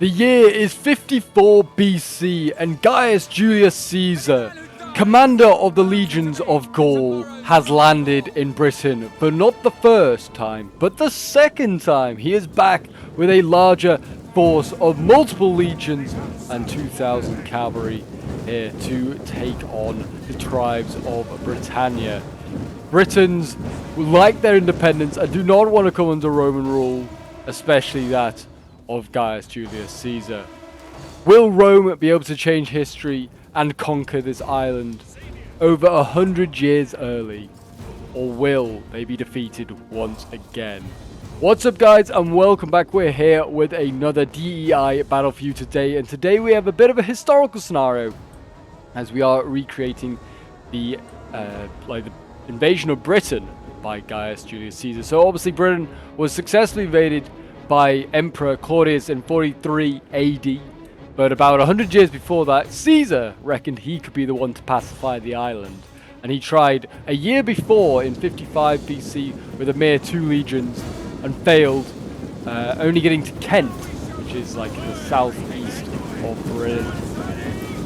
The year is 54 BC and Gaius Julius Caesar, commander of the legions of Gaul, has landed in Britain for not the first time, but the second time. He is back with a larger force of multiple legions and 2,000 cavalry here to take on the tribes of Britannia. Britons like their independence and do not want to come under Roman rule, especially that of Gaius Julius Caesar. Will Rome be able to change history and conquer this island over 100 years early, or will they be defeated once again? What's up, guys, and welcome back. We're here with another DEI battle for you today, and today we have a bit of a historical scenario as we are recreating the the invasion of Britain by Gaius Julius Caesar. So obviously Britain was successfully invaded by Emperor Claudius in 43 AD, but about 100 years before that, Caesar reckoned he could be the one to pacify the island, and he tried a year before in 55 BC with a mere 2 legions and failed, only getting to Kent, which is like in the southeast of Britain.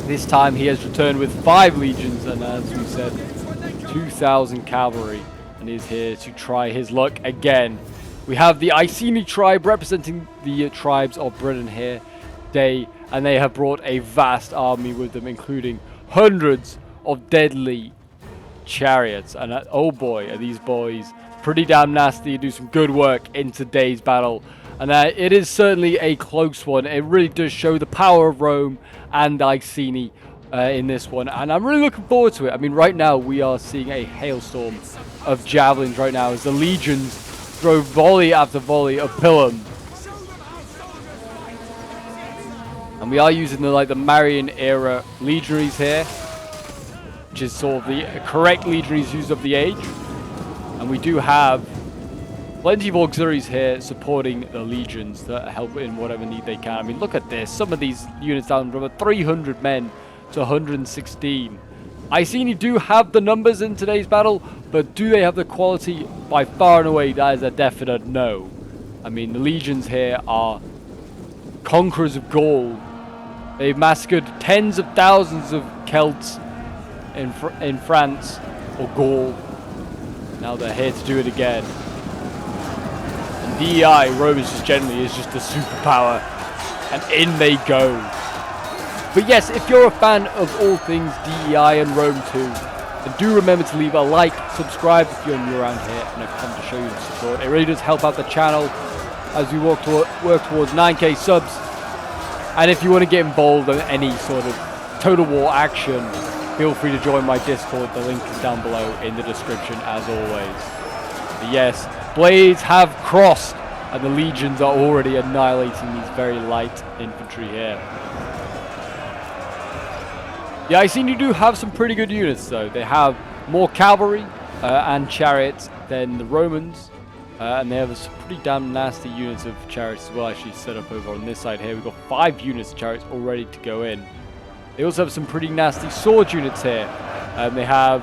This time he has returned with 5 legions and, as we said, 2,000 cavalry, and is here to try his luck again. We have the Iceni tribe representing the tribes of Britain here today, and they have brought a vast army with them, including hundreds of deadly chariots. And oh boy, are these boys pretty damn nasty, do some good work in today's battle. And it is certainly a close one. It really does show the power of Rome and Iceni in this one, and I'm really looking forward to it. I mean, right now we are seeing a hailstorm of javelins right now as the legions throw volley after volley of pilum. And we are using the Marian era legionaries here, which is sort of the correct legionaries use of the age. And we do have plenty of auxiliaries here supporting the legions that help in whatever need they can. I mean, look at this. Some of these units down from 300 men to 116. Iceni do have the numbers in today's battle, but do they have the quality? By far and away, that is a definite no. I mean, the legions here are conquerors of Gaul. They've massacred tens of thousands of Celts in France or Gaul. Now they're here to do it again. And DEI, Rome is just a superpower, and in they go. But yes, if you're a fan of all things DEI and Rome too, then do remember to leave a like, subscribe if you're new around here, and I've come to show you the support. It really does help out the channel as we work towards 9k subs. And if you want to get involved in any sort of total war action, feel free to join my Discord. The link is down below in the description as always. But yes, blades have crossed, and the legions are already annihilating these very light infantry here. The Iceni do have some pretty good units though. They have more cavalry and chariots than the Romans, and they have some pretty damn nasty units of chariots as well, actually set up over on this side here. We've got 5 units of chariots all ready to go in. They also have some pretty nasty sword units here. They have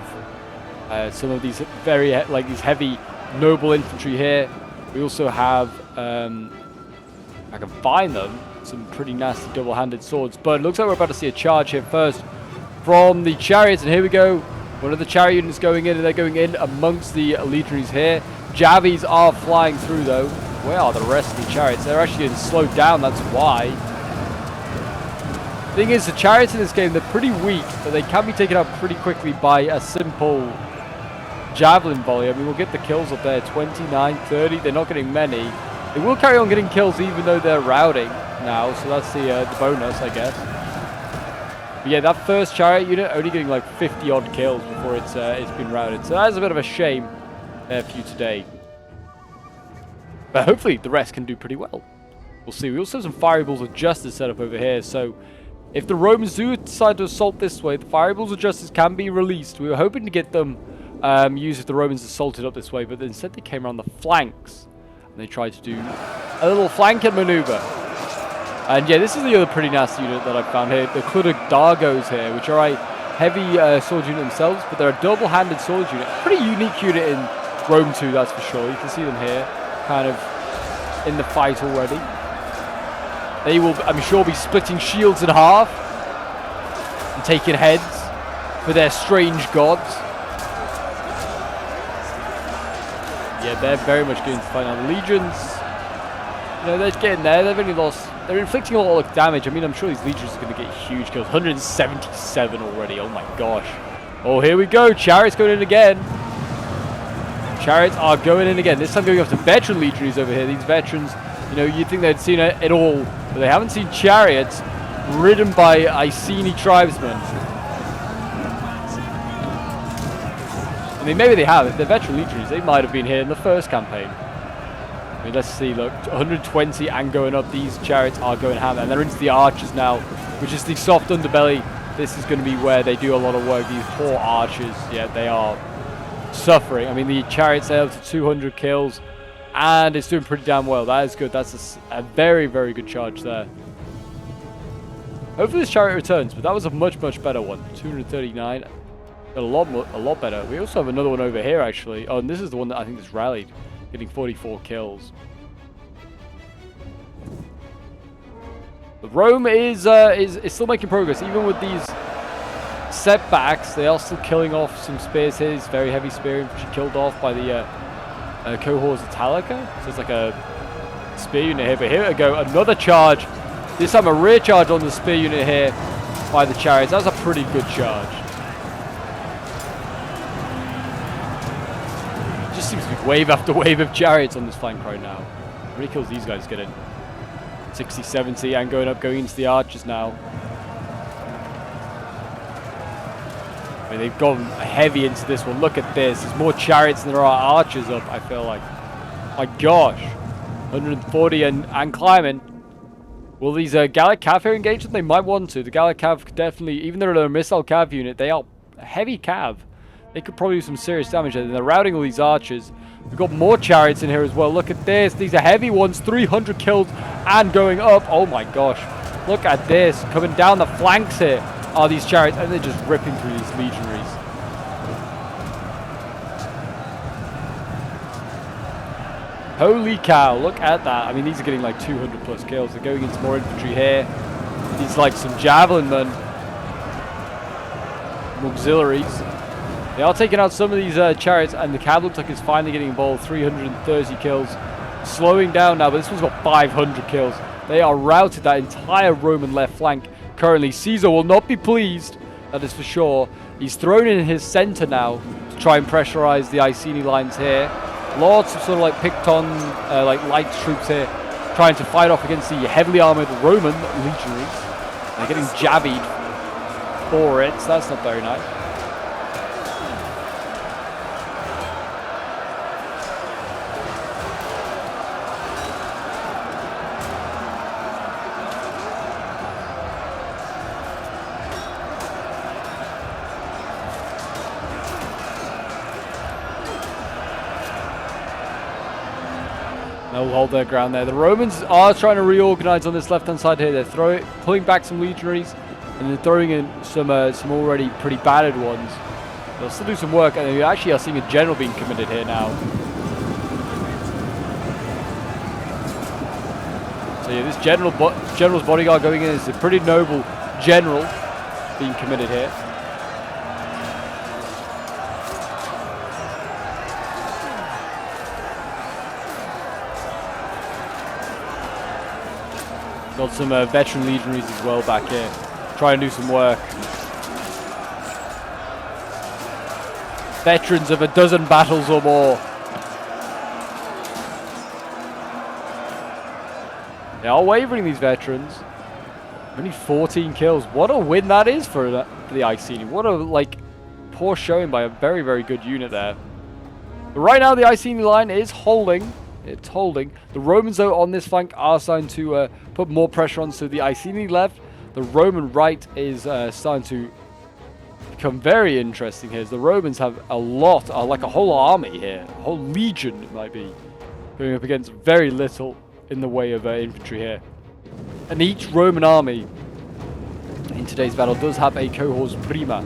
some of these these heavy noble infantry here. We also have, I can find them, some pretty nasty double-handed swords. But it looks like we're about to see a charge here first from the chariots, and here we go. One of the chariot units going in, and they're going in amongst the legionaries here. Javies are flying through though. Where are the rest of the chariots? They're actually getting slowed down, that's why. Thing is, the chariots in this game, they're pretty weak, but they can be taken out pretty quickly by a simple javelin volley. I mean, we'll get the kills up there, 29, 30. They're not getting many. They will carry on getting kills even though they're routing now, so that's the bonus, I guess. But yeah, that first chariot unit only getting like 50 odd kills before it's been routed. So that's a bit of a shame there for you today. But hopefully the rest can do pretty well. We'll see. We also have some fiery balls of justice set up over here. So if the Romans do decide to assault this way, the fiery balls of justice can be released. We were hoping to get them used if the Romans assaulted up this way, but instead they came around the flanks and they tried to do a little flanking maneuver. And yeah, this is the other pretty nasty unit that I found here, the Dargos here, which are a heavy sword unit themselves, but they're a double-handed sword unit. Pretty unique unit in Rome 2, that's for sure. You can see them here, kind of in the fight already. They will, I'm sure, be splitting shields in half and taking heads for their strange gods. Yeah, they're very much going to fight now. The legions, you know, they're getting there. They've only lost. They're inflicting a lot of damage. I mean, I'm sure these legions are going to get huge kills. 177 already. Oh my gosh. Oh, here we go. Chariots going in again. Chariots are going in again. This time going after veteran legionaries over here. These veterans, you know, you'd think they'd seen it all, but they haven't seen chariots ridden by Iceni tribesmen. I mean, maybe they have. If they're veteran legionaries, they might have been here in the first campaign. I mean, let's see. Look, 120 and going up. These chariots are going ham, and they're into the archers now, which is the soft underbelly. This is going to be where they do a lot of work. These poor archers, yeah, they are suffering. I mean, the chariots are up to 200 kills, and it's doing pretty damn well. That is good. That's a very, very good charge there. Hopefully this chariot returns, but that was a much, much better one. 239. A lot better. We also have another one over here, actually. Oh, and this is the one that I think is rallied, getting 44 kills. But Rome is still making progress, even with these setbacks. They are still killing off some spears here. It's very heavy spear infantry killed off by the cohorts Italica. So it's like a spear unit here. But here we go, another charge. This time a rear charge on the spear unit here by the chariots. That was a pretty good charge. Seems to be wave after wave of chariots on this flank right now. How many kills these guys getting? 60, 70, and going into the archers now. I mean, they've gone heavy into this one. Look at this. There's more chariots than there are archers up, I feel like. My gosh. 140 and climbing. Will these Gallic Cav here engage them? They might want to. The Gallic Cav definitely, even though they're a missile Cav unit, they are a heavy Cav. They could probably do some serious damage there. They're routing all these archers. We've got more chariots in here as well. Look at this. These are heavy ones. 300 kills and going up. Oh my gosh. Look at this. Coming down the flanks here are these chariots. And they're just ripping through these legionaries. Holy cow. Look at that. I mean, these are getting like 200 plus kills. They're going into more infantry here. These like some javelin men. Auxiliaries. They are taking out some of these chariots, and the Cav looks like it's finally getting involved. 330 kills. Slowing down now, but this one's got 500 kills. They are routed that entire Roman left flank. Currently, Caesar will not be pleased, that is for sure. He's thrown in his center now to try and pressurize the Iceni lines here. Lots of sort of like Picton, like light troops here, trying to fight off against the heavily armored Roman legionaries. They're getting jabbied for it, so that's not very nice. They'll hold their ground there. The Romans are trying to reorganize on this left-hand side here. They're pulling back some legionaries, and they're throwing in some already pretty battered ones. They'll still do some work, and they actually are seeing a general being committed here now. So yeah, this general's bodyguard going in is a pretty noble general being committed here. Got some veteran legionaries as well back here, trying to do some work. Veterans of a dozen battles or more. They are wavering, these veterans. Only 14 kills. What a win that is for the Iceni. What a poor showing by a very, very good unit there. But right now the Iceni line is holding. It's holding. The Romans, though, on this flank are starting to put more pressure on. So the Iceni left, the Roman right is starting to become very interesting here. As the Romans have a lot, like a whole army here, a whole legion, it might be, going up against very little in the way of infantry here. And each Roman army in today's battle does have a cohors prima,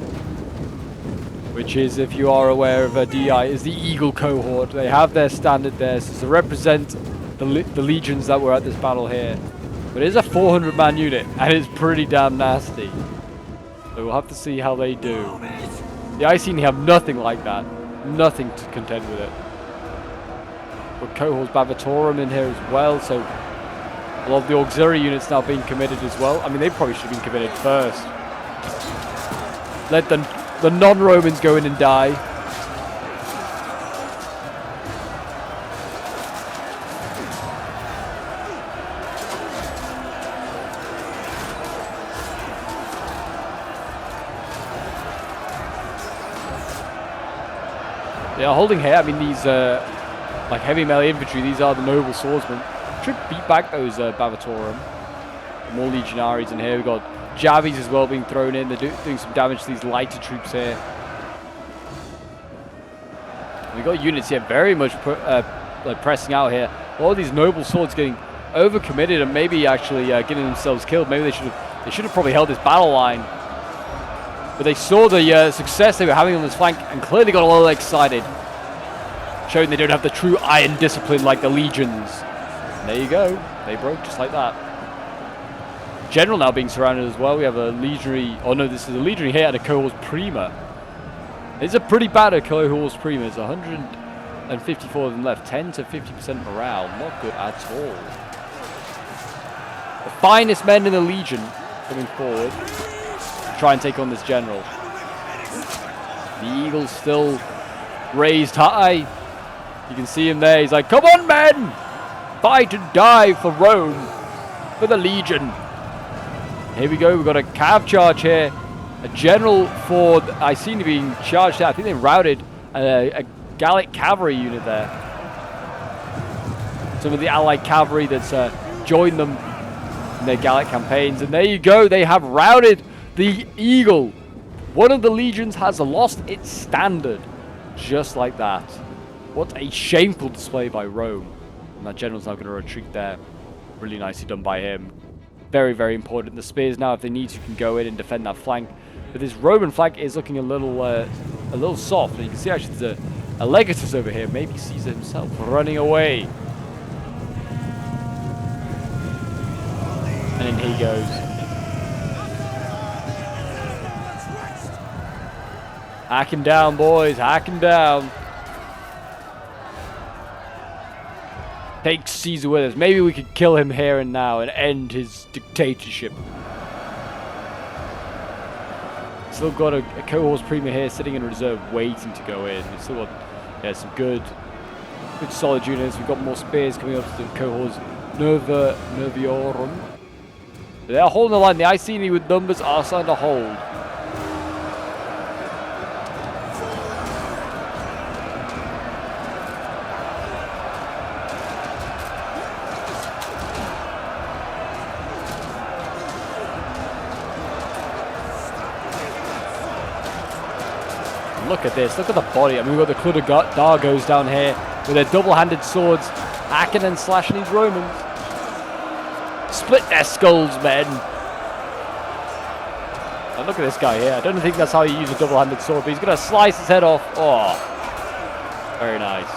which is, if you are aware of DI, is the Eagle cohort. They have their standard there, so to represent the legions that were at this battle here. But it is a 400-man unit, and it's pretty damn nasty. So we'll have to see how they do. The Iceni have nothing like that. Nothing to contend with it. But cohorts Bavatorum in here as well, so a lot of the auxiliary units now being committed as well. I mean, they probably should have been committed first. Let the non-Romans go in and die. They are holding here. I mean, these like heavy melee infantry, these are the noble swordsmen. Should beat back those Bavatorum. More legionaries in here. We've got Javis as well being thrown in. They're doing some damage to these lighter troops here. We've got units here very much like pressing out here. All these noble swords getting overcommitted and maybe actually getting themselves killed. Maybe they should have probably held this battle line. But they saw the success they were having on this flank and clearly got a little excited, showing they don't have the true iron discipline like the legions. And there you go. They broke just like that. General now being surrounded as well. We have a legionary. Oh no, this is a legionary here and a cohorts prima. It's a pretty bad cohorts prima. It's 154 of them left. 10 to 50% morale. Not good at all. The finest men in the legion coming forward. Try and take on this general. The eagle's still raised high. You can see him there. He's like, come on, men! Fight and die for Rome, for the legion. Here we go. We've got a cav charge here. A general for Iceni being charged out. I think they routed a Gallic cavalry unit there. Some of the allied cavalry that's joined them in their Gallic campaigns. And there you go. They have routed the eagle. One of the legions has lost its standard. Just like that. What a shameful display by Rome. And that general's now going to retreat there. Really nicely done by him. Very, very important. The spears now, if they need to, can go in and defend that flank. But this Roman flank is looking a little soft. And you can see actually there's a legatus over here. Maybe Caesar himself running away. And in he goes. Hack him down, boys. Hack him down. Take Caesar with us. Maybe we could kill him here and now and end his dictatorship. Still got a cohorts prima here sitting in reserve waiting to go in. We've still got some good solid units. We've got more spears coming up to the cohorts Nerviorum. They're holding the line. The Iceni with numbers are starting to hold. Look at this. Look at the body. I mean, we've got the Clud of Dargos down here with their double-handed swords, hacking and slashing these Romans. Split their skulls, men. And look at this guy here. I don't think that's how you use a double-handed sword, but he's going to slice his head off. Oh, very nice.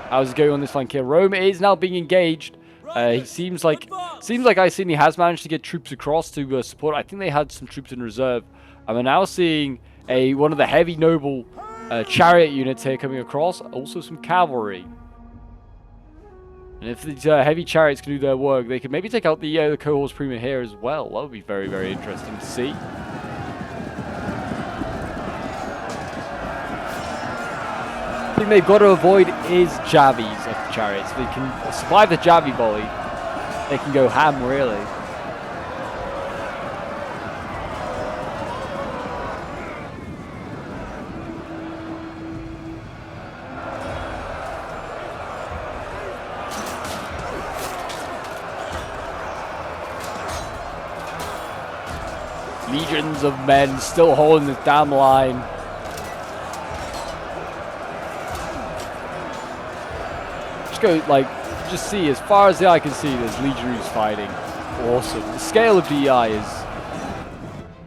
How's it going on this flank here? Rome is now being engaged. He seems like Iceni has managed to get troops across to support. I think they had some troops in reserve. And we're now seeing one of the heavy noble chariot units here coming across. Also some cavalry. And if these heavy chariots can do their work, they could maybe take out the cohorts prima here as well. That would be very, very interesting to see. The thing they've got to avoid is Javis of the chariots. If they can survive the Javi volley, they can go ham, really. Legions of men still holding this damn line. Just see, as far as the eye can see, there's legionaries fighting. Awesome. The scale of DI is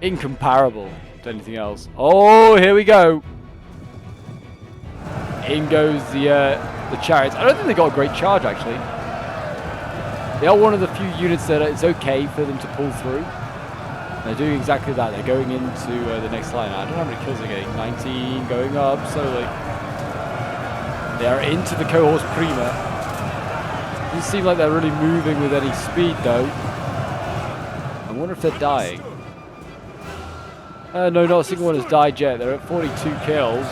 incomparable to anything else. Oh, here we go. In goes the chariots. I don't think they got a great charge, actually. They are one of the few units that it's okay for them to pull through. They're doing exactly that. They're going into the next line. I don't know how many kills they're getting. 19, going up slowly. They are into the cohorts prima. Doesn't seem like they're really moving with any speed though. I wonder if they're dying. No, not a single one has died yet. They're at 42 kills.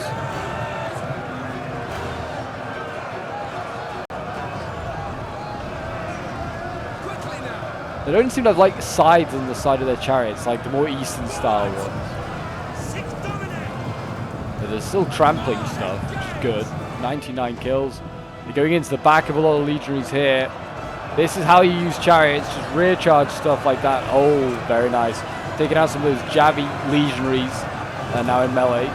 They don't seem to have like sides on the side of their chariots, like the more Eastern style ones. But they're still trampling stuff, which is good. 99 kills. They're going into the back of a lot of legionaries here. This is how you use chariots, just rear charge stuff like that. Oh, very nice. Taking out some of those Javi legionaries now in melee.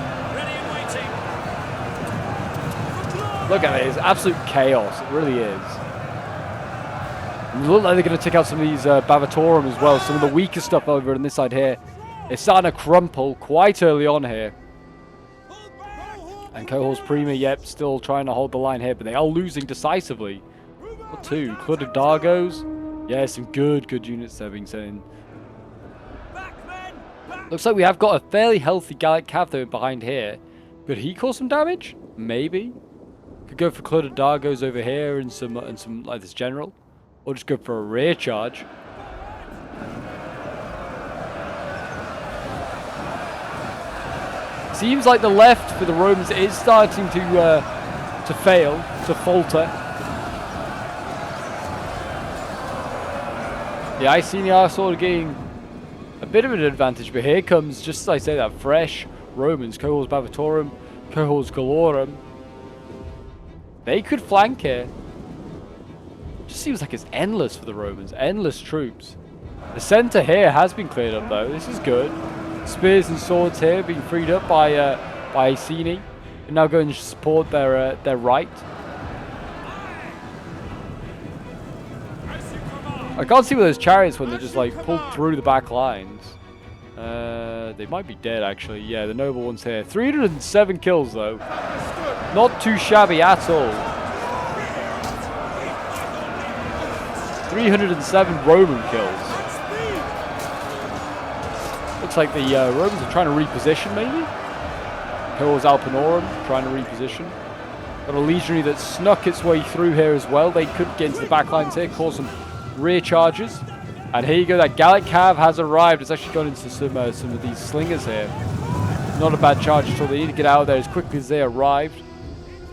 Look at it, it's absolute chaos. It really is. And it looks like they're going to take out some of these Bavatorum as well. Some of the weaker stuff over on this side here. It's starting to crumple quite early on here. And Cohorts Prima, yep, still trying to hold the line here, but they are losing decisively. What two? Clutter Dargos? Yeah, some good units there being sent in. Looks like we have got a fairly healthy Gallic Cav though behind here. Could he cause some damage? Maybe. Could go for Clutter Dargos over here and some like this general. Or just go for a rear charge. Seems like the left for the Romans is starting to fail, to falter. The Iceni are sort of getting a bit of an advantage, but here comes, just as I say that, fresh Romans, Cohorts Bavatorum, Cohorts Galorum. They could flank here. Just seems like it's endless for the Romans, endless troops. The center here has been cleared up though, this is good. Spears and swords here being freed up by Iceni. They're now going to support their right. I can't see with those chariots when they're just like pulled through the back lines. They might be dead actually. Yeah, the noble ones here. 307 kills though. Not too shabby at all. 307 Roman kills. Looks like the Romans are trying to reposition maybe. Cohorts Alpinorum trying to reposition. Got a legionary that snuck its way through here as well. They could get into the back lines here, cause some rear charges. And here you go, that Gallic Cav has arrived. It's actually gone into some of these slingers here. Not a bad charge at all. They need to get out of there as quickly as they arrived.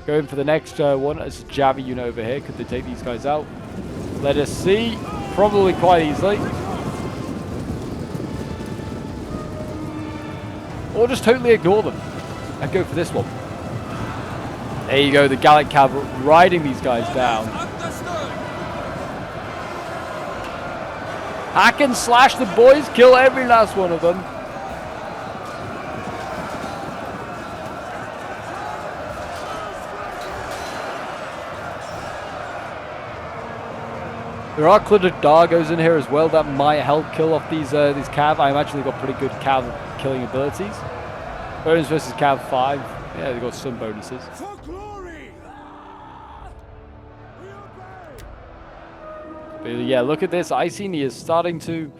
Going for the next one. It's a Javi unit over here. Could they take these guys out? Let us see. Probably quite easily. Or just totally ignore them and go for this one. There you go, the Gallic Cav riding these guys down. Hack and slash the boys, kill every last one of them. There are cluttered Dargos in here as well that might help kill off these Cav. I imagine they've got pretty good Cav killing abilities. Bonus versus Cav 5. Yeah, they've got some bonuses. But yeah, look at this. Iceni is starting to...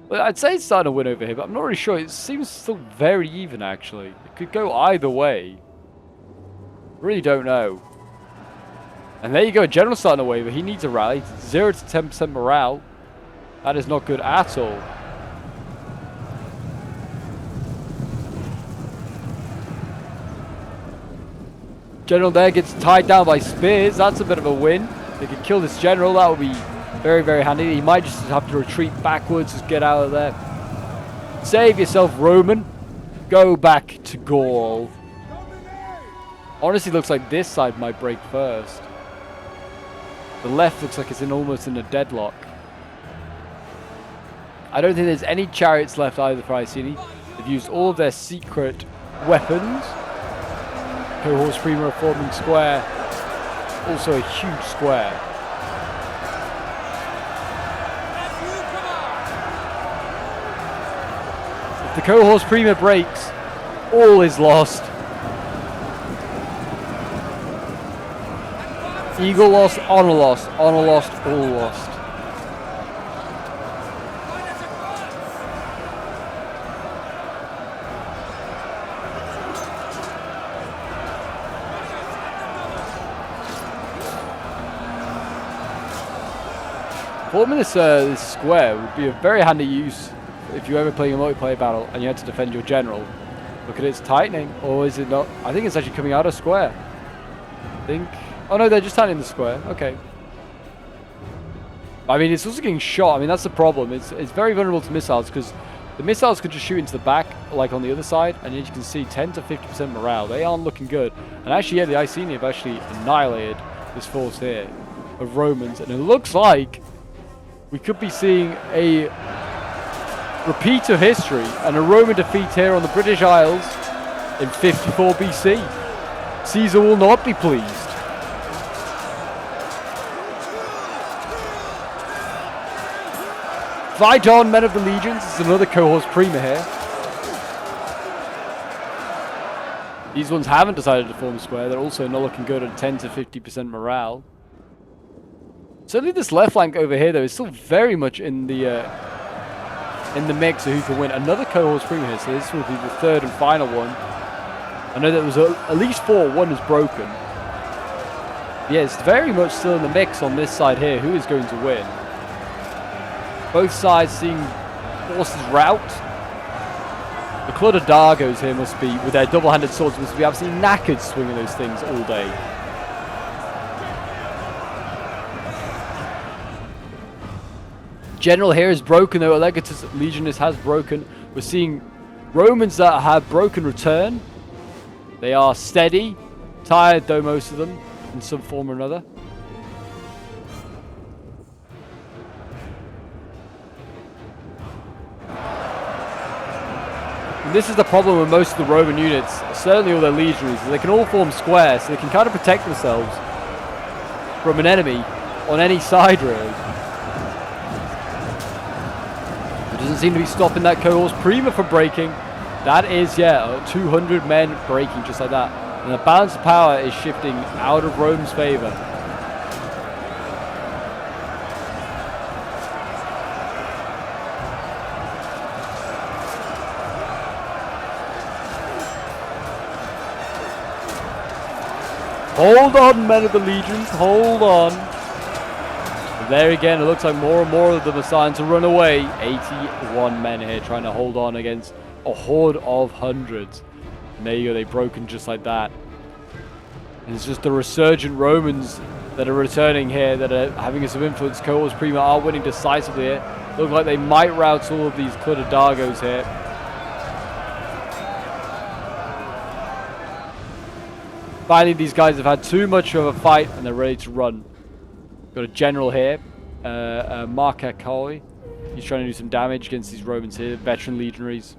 Well, I'd say it's starting to win over here, but I'm not really sure. It seems still very even, actually. It could go either way. Really don't know. And there you go, General's starting to waver. He needs a rally. 0 to 10% morale. That is not good at all. General there gets tied down by spears. That's a bit of a win. They could kill this general. That would be very, very handy. He might just have to retreat backwards. Just get out of there. Save yourself, Roman. Go back to Gaul. Honestly, looks like this side might break first. The left looks like it's almost in a deadlock. I don't think there's any chariots left either for Iceni. They've used all of their secret weapons. Cohorts Prima are forming square. Also a huge square. If the Cohorts Prima breaks, all is lost. Eagle lost, honor lost, all lost. Forming this square would be a very handy use if you're ever playing a multiplayer battle and you had to defend your general. Look at it, it's tightening, or is it not? I think it's actually coming out of square. I think. Oh no, they're just tightening the square. Okay. I mean, it's also getting shot. I mean, that's the problem. It's very vulnerable to missiles because the missiles could just shoot into the back, like on the other side, and as you can see, 10 to 50% morale. They aren't looking good. And actually, yeah, the Iceni have actually annihilated this force here of Romans, and it looks like we could be seeing a repeat of history and a Roman defeat here on the British Isles in 54 BC. Caesar will not be pleased. Vidon, Men of the Legions, is another cohorts prima here. These ones haven't decided to form square. They're also not looking good at 10 to 50% morale. Certainly this left flank over here, though, is still very much in the mix of who can win. Another cohorts prima here, so this will be the third and final one. I know there was at least 4. One is broken. Yeah, it's very much still in the mix on this side here. Who is going to win? Both sides seeing forces rout. The Clud of Dargos here must be, with their double-handed swords, must be absolutely knackered swinging those things all day. General here is broken, though. Legatus Legionis has broken. We're seeing Romans that have broken return. They are steady. Tired, though, most of them, in some form or another. And this is the problem with most of the Roman units, certainly all their legionaries. They can all form squares, so they can kind of protect themselves from an enemy on any side, really. It doesn't seem to be stopping that cohorts prima from breaking. That is, yeah, 200 men breaking just like that. And the balance of power is shifting out of Rome's favor. Hold on, Men of the Legions, hold on. And there again, it looks like more and more of them are starting to run away. 81 men here trying to hold on against a horde of hundreds. And there you go, they've broken just like that. And it's just the resurgent Romans that are returning here, that are having some influence. Cohorts Prima are winning decisively here. Look like they might rout all of these Clud of Dargos here. Finally, these guys have had too much of a fight and they're ready to run. Got a general here, Marcacoi. He's trying to do some damage against these Romans here, veteran legionaries.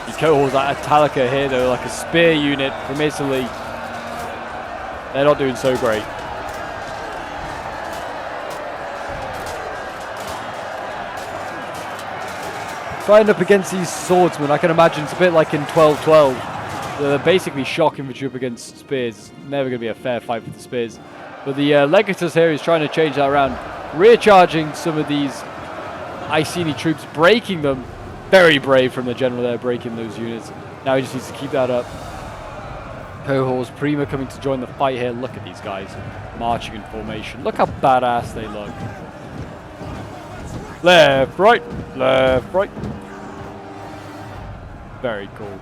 The cohorts like Italica here, though, like a spear unit from Italy. They're not doing so great. Fighting up against these swordsmen, I can imagine it's a bit like in 1212. They're basically shock infantry up against spears. It's never going to be a fair fight with the spears. But the Legatus here is trying to change that around. Recharging some of these Iceni troops, breaking them. Very brave from the general there, breaking those units. Now he just needs to keep that up. Cohorts Prima coming to join the fight here. Look at these guys marching in formation. Look how badass they look. Left, right, left, right. Very cool.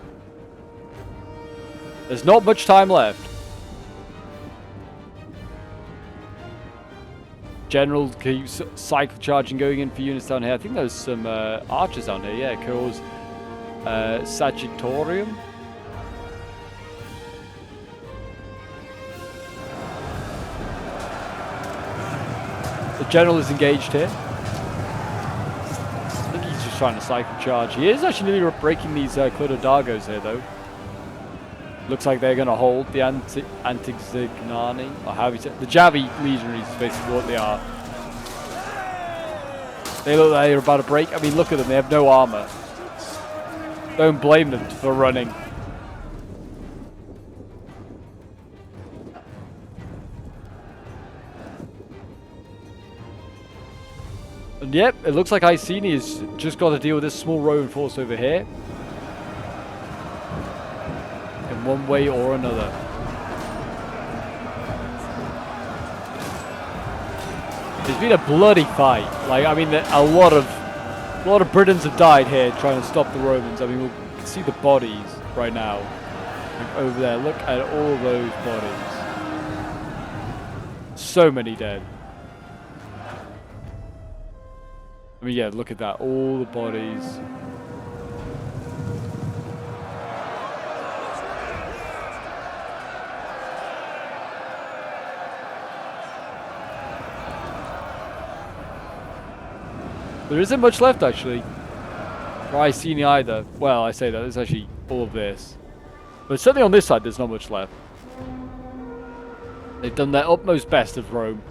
There's not much time left. General keeps cycle charging going in for units down here. I think there's some archers down here. Yeah, Cohorts Sagittarium. The general is engaged here. Trying to cycle charge. He is actually nearly breaking these Clud of Dargos here, though. Looks like they're going to hold the Antixignani, or how you say it. The Javi legionaries is basically what they are. They look like they're about to break. I mean, look at them. They have no armor. Don't blame them for running. And yep, it looks like Iceni has just got to deal with this small Roman force over here. In one way or another. It's been a bloody fight. Like, I mean, a lot of Britons have died here trying to stop the Romans. I mean, we can see the bodies right now. Like over there, look at all those bodies. So many dead. I mean, yeah, look at that. All the bodies. There isn't much left, actually. For Iceni either. Well, I say that. There's actually all of this. But certainly on this side, there's not much left. They've done their utmost best of Rome.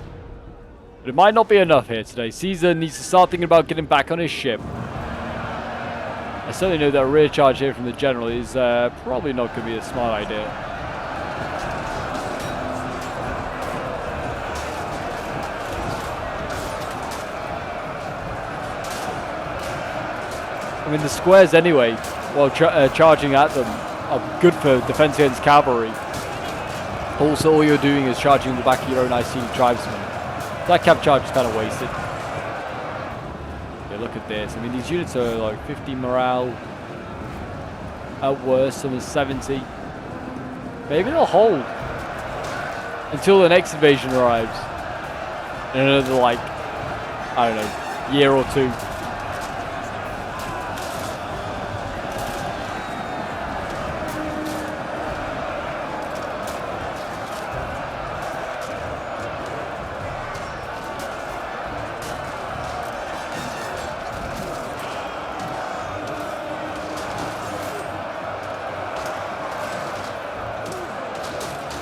But it might not be enough here today. Caesar needs to start thinking about getting back on his ship. I certainly know that a rear charge here from the general is probably not going to be a smart idea. I mean, the squares anyway, while charging at them, are good for defense against cavalry. Also, all you're doing is charging in the back of your own Iceni tribesmen. That cav charge is kind of wasted. Yeah, look at this. I mean, these units are like 50 morale. At worst, some is 70. Maybe they'll hold until the next invasion arrives. In another, like, I don't know, year or two.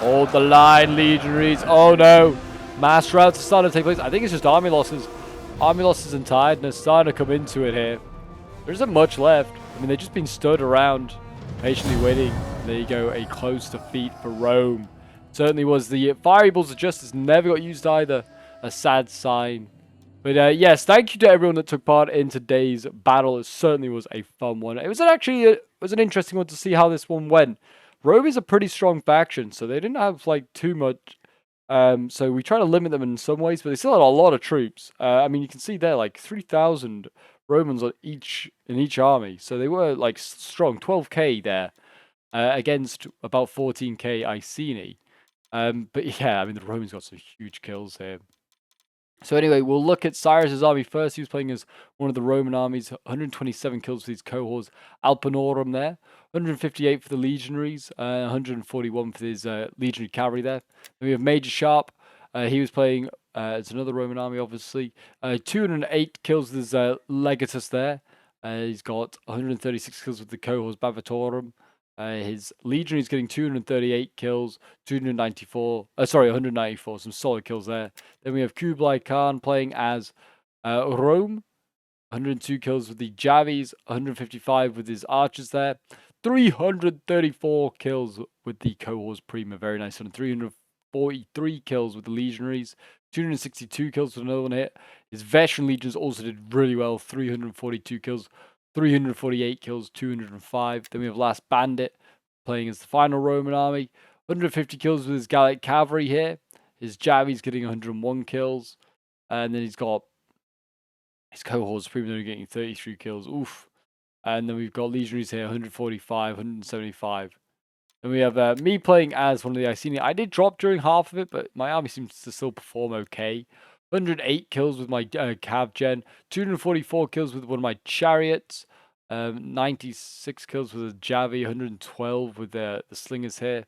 Hold the line, legionaries. Oh no. Mass routes are starting to take place. I think it's just army losses. Army losses and tiredness starting to come into it here. There isn't much left. I mean, they've just been stood around, patiently waiting. There you go, a close defeat for Rome. Certainly was. The fiery balls of justice never got used either. A sad sign. But yes, thank you to everyone that took part in today's battle. It certainly was a fun one. It was actually an interesting one to see how this one went. Rome is a pretty strong faction, so they didn't have like too much. So we try to limit them in some ways, but they still had a lot of troops. I mean, you can see there like 3,000 Romans in each army, so they were like strong. 12k there against about 14k Iceni. But yeah, I mean the Romans got some huge kills here. So anyway, we'll look at Cyrus's army first. He was playing as one of the Roman armies. 127 kills for these cohorts. Alpinorum there. 158 for the legionaries. 141 for his legionary cavalry there. Then we have Major Sharp. He was playing it's another Roman army, obviously. 208 kills with his legatus there. He's got 136 kills with the cohorts Bavatorum. His legion is getting 238 kills, 194, some solid kills there. Then we have Kublai Khan playing as Rome, 102 kills with the Javis, 155 with his archers there, 334 kills with the cohorts Prima, very nice one, 343 kills with the legionaries, 262 kills with another one hit. His veteran legions also did really well, 342 kills. 348 kills, 205. Then we have Last Bandit playing as the final Roman army. 150 kills with his Gallic cavalry here. His Javi's getting 101 kills. And then he's got his cohorts Prima getting 33 kills. Oof. And then we've got legionaries here, 145, 175. And we have me playing as one of the Iceni. I did drop during half of it, but my army seems to still perform okay. 108 kills with my cav gen, 244 kills with one of my chariots, 96 kills with a Javi, 112 with the slingers here,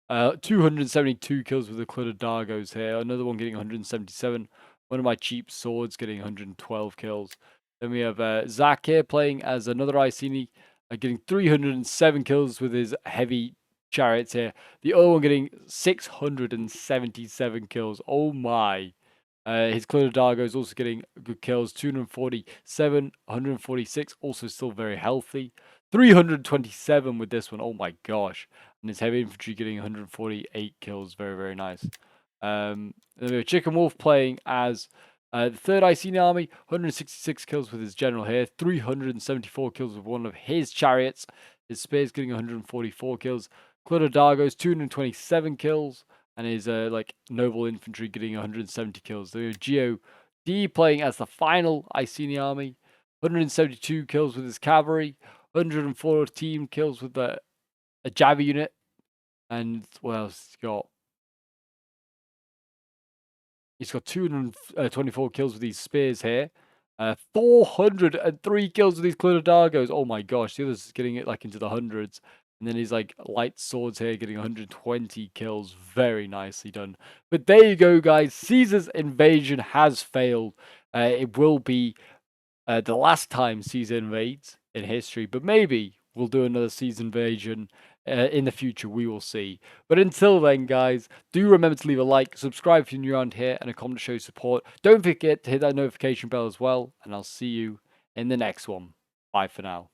272 kills with the Clutterdargos here, another one getting 177, one of my cheap swords getting 112 kills. Then we have Zach here playing as another Iceni, getting 307 kills with his heavy chariots here. The other one getting 677 kills. Oh my. His Clutterdargo is also getting good kills, 247, 146, also still very healthy. 327 with this one, oh my gosh. And his heavy infantry getting 148 kills, very, very nice. Then we have Chicken Wolf playing as the third Iceni army, 166 kills with his general here, 374 kills with one of his chariots. His spears getting 144 kills. Clutterdargo's 227 kills. And his like noble infantry getting 170 kills. The Geo D playing as the final Iceni army. 172 kills with his cavalry. 114 kills with a Java unit. And what else he's got? He's got 224 kills with these spears here. 403 kills with these Clunadagos. Oh my gosh, the other's getting it like into the hundreds. And then he's like light swords here getting 120 kills. Very nicely done. But there you go, guys. Caesar's invasion has failed. It will be the last time Caesar invades in history. But maybe we'll do another Caesar invasion in the future. We will see. But until then, guys, do remember to leave a like, subscribe if you're new around here, and a comment to show support. Don't forget to hit that notification bell as well. And I'll see you in the next one. Bye for now.